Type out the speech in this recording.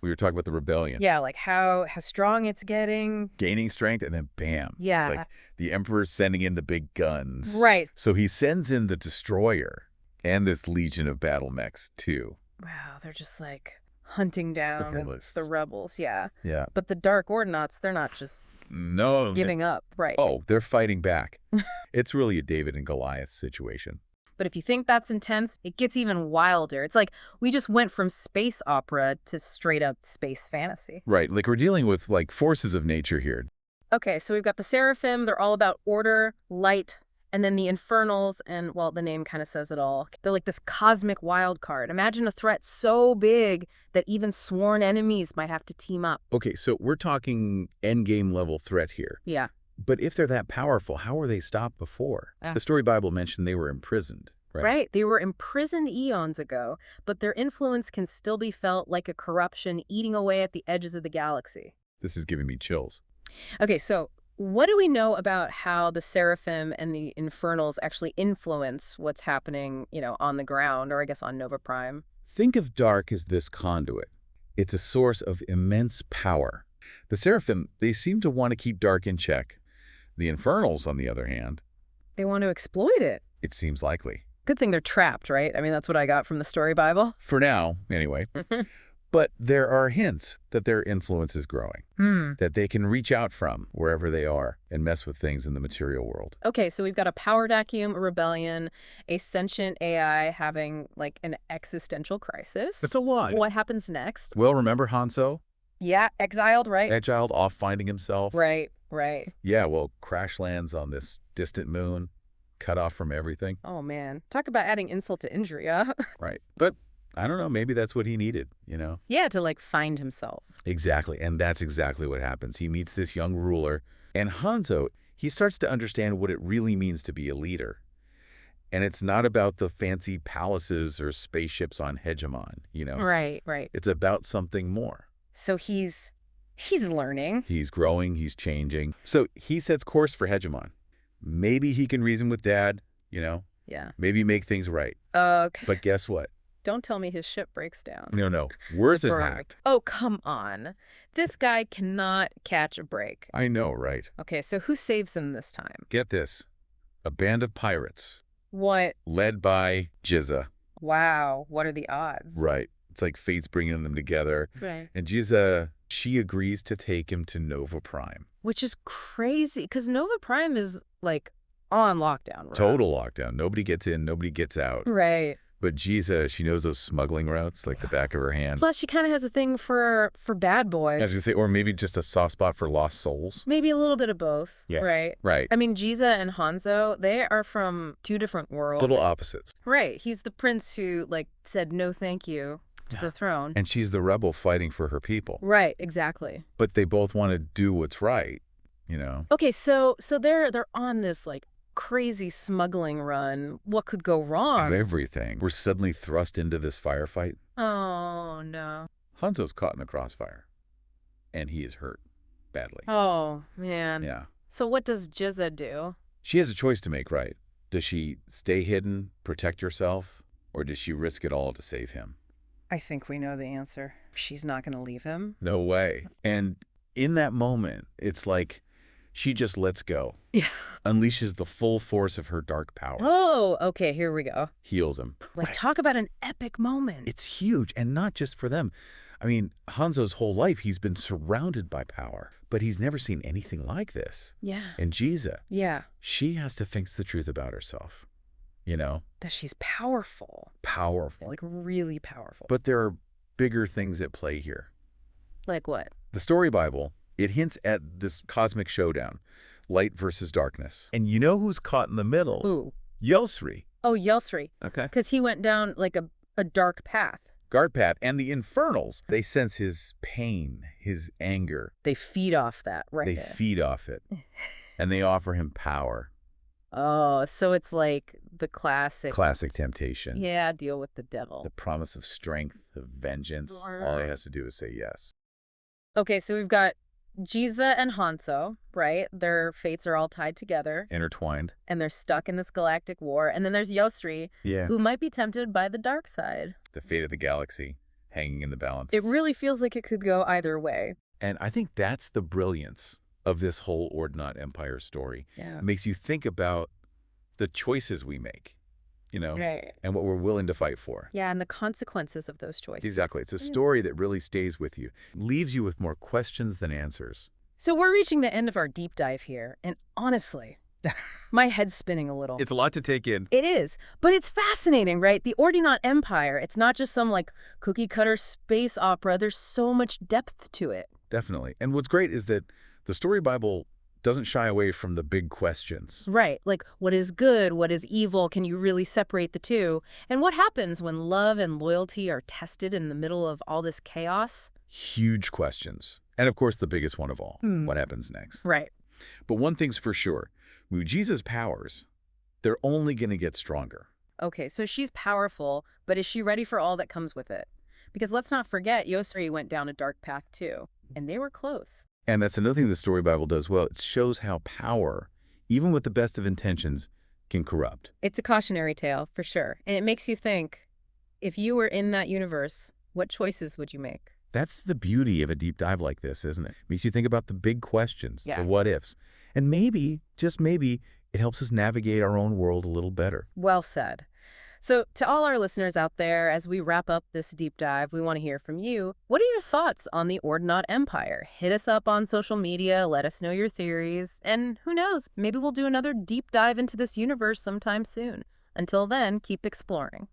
We were talking about the rebellion. Yeah, like how strong it's getting. Gaining strength, and then bam. Yeah. It's like the Emperor's sending in the big guns. Right. So he sends in the destroyer and this legion of battle mechs, too. Wow, they're just like hunting down the rebels, yeah. Yeah. But the Darq Ordinauts, they're not just giving up, right? Oh, they're fighting back. It's really a David and Goliath situation. But if you think that's intense, it gets even wilder. It's like we just went from space opera to straight up space fantasy. Right, like we're dealing with like forces of nature here. Okay, so we've got the Seraphim. They're all about order, light, and then the Infernals, and, well, the name kind of says it all. They're like this cosmic wild card. Imagine a threat so big that even sworn enemies might have to team up. Okay, so we're talking endgame level threat here. Yeah. But if they're that powerful, how were they stopped before? The Story Bible mentioned they were imprisoned, right? Right. They were imprisoned eons ago, but their influence can still be felt like a corruption eating away at the edges of the galaxy. This is giving me chills. Okay, so what do we know about how the Seraphim and the Infernals actually influence what's happening, on the ground, or I guess on Nova Prime? Think of Darq as this conduit. It's a source of immense power. The Seraphim, they seem to want to keep Darq in check. The Infernals, on the other hand, they want to exploit it. It seems likely. Good thing they're trapped, right? I mean, that's what I got from the Story Bible. For now, anyway. But there are hints that their influence is growing, that they can reach out from wherever they are and mess with things in the material world. Okay, so we've got a power vacuum, a rebellion, a sentient AI having, like, an existential crisis. That's a lot. What happens next? Well, remember Hanzo? Yeah, exiled, right? Exiled, off finding himself. Right. Yeah, well, crash lands on this distant moon, cut off from everything. Oh, man. Talk about adding insult to injury, huh? Right. But I don't know, maybe that's what he needed, Yeah, to, like, find himself. Exactly, and that's exactly what happens. He meets this young ruler, and Hanzo, he starts to understand what it really means to be a leader. And it's not about the fancy palaces or spaceships on Hegemon, Right. It's about something more. So he's learning. He's growing, he's changing. So he sets course for Hegemon. Maybe he can reason with Dad, Yeah. Maybe make things right. Okay. But guess what? Don't tell me his ship breaks down. No. Worse attacked. Oh, come on. This guy cannot catch a break. I know, right? Okay, so who saves him this time? Get this. A band of pirates. What? Led by Jizza. Wow. What are the odds? Right. It's like fate's bringing them together. Right. And Jizza, she agrees to take him to Nova Prime. Which is crazy, because Nova Prime is, like, on lockdown, right? Total lockdown. Nobody gets in, nobody gets out. Right. But Jizza, she knows those smuggling routes like the back of her hand. Plus, she kind of has a thing for bad boys. I was going to say, or maybe just a soft spot for lost souls. Maybe a little bit of both. Yeah. Right. I mean, Jizza and Hanzo, they are from two different worlds. Little opposites. Right. He's the prince who, like, said no thank you to the throne. And she's the rebel fighting for her people. Right, exactly. But they both want to do what's right, Okay, so they're on this, like, crazy smuggling run. What could go wrong? Everything. We're suddenly thrust into this firefight. Oh, no. Hanzo's caught in the crossfire. And he is hurt badly. Oh, man. Yeah. So what does Jizza do? She has a choice to make, right? Does she stay hidden, protect herself, or does she risk it all to save him? I think we know the answer. She's not going to leave him. No way. And in that moment, it's like she just lets go. Yeah. Unleashes the full force of her dark power. Oh, okay, here we go. Heals him. Like, talk about an epic moment. It's huge, and not just for them. I mean, Hanzo's whole life, he's been surrounded by power, but he's never seen anything like this. Yeah. And Jizza, yeah, she has to face the truth about herself, That she's powerful. Powerful. Like, really powerful. But there are bigger things at play here. Like what? The Story Bible, it hints at this cosmic showdown, light versus darkness. And you know who's caught in the middle? Who? Yelsri. Oh, Yelsri. Okay. Because he went down, like, a dark path. Guard path. And the Infernals, they sense his pain, his anger. They feed off that, right? They feed off it. And they offer him power. Oh, so it's like the classic. Classic temptation. Yeah, deal with the devil. The promise of strength, of vengeance. All he has to do is say yes. Okay, so we've got Jizza and Hanzo, right? Their fates are all tied together. Intertwined. And they're stuck in this galactic war. And then there's Yosri, Yeah. who might be tempted by the dark side. The fate of the galaxy. hanging in the balance. It really feels like it could go either way. And I think that's the brilliance of this whole Ordinaut Empire story. Yeah. It makes you think about the choices we make, Right. and what we're willing to fight for. Yeah, and the consequences of those choices. Exactly. It's a story that really stays with you, leaves you with more questions than answers. So we're reaching the end of our deep dive here, and honestly, my head's spinning a little. It's a lot to take in. It is, but it's fascinating, right? The Ordinaut Empire, it's not just some cookie-cutter space opera. There's so much depth to it. Definitely. And what's great is that the Story Bible doesn't shy away from the big questions. Right, like what is good, what is evil, can you really separate the two? And what happens when love and loyalty are tested in the middle of all this chaos? Huge questions. And of course, the biggest one of all, what happens next? Right. But one thing's for sure, Mujiza's powers, they're only going to get stronger. Okay, so she's powerful, but is she ready for all that comes with it? Because let's not forget, Yosri went down a dark path too, and they were close. And that's another thing the Story Bible does well. It shows how power, even with the best of intentions, can corrupt. It's a cautionary tale, for sure. And it makes you think, if you were in that universe, what choices would you make? That's the beauty of a deep dive like this, isn't it? Makes you think about the big questions, Yeah. the what-ifs. And maybe, just maybe, it helps us navigate our own world a little better. Well said. So to all our listeners out there, as we wrap up this deep dive, we want to hear from you. What are your thoughts on the Ordinaut Empire? Hit us up on social media, let us know your theories, and who knows, maybe we'll do another deep dive into this universe sometime soon. Until then, keep exploring.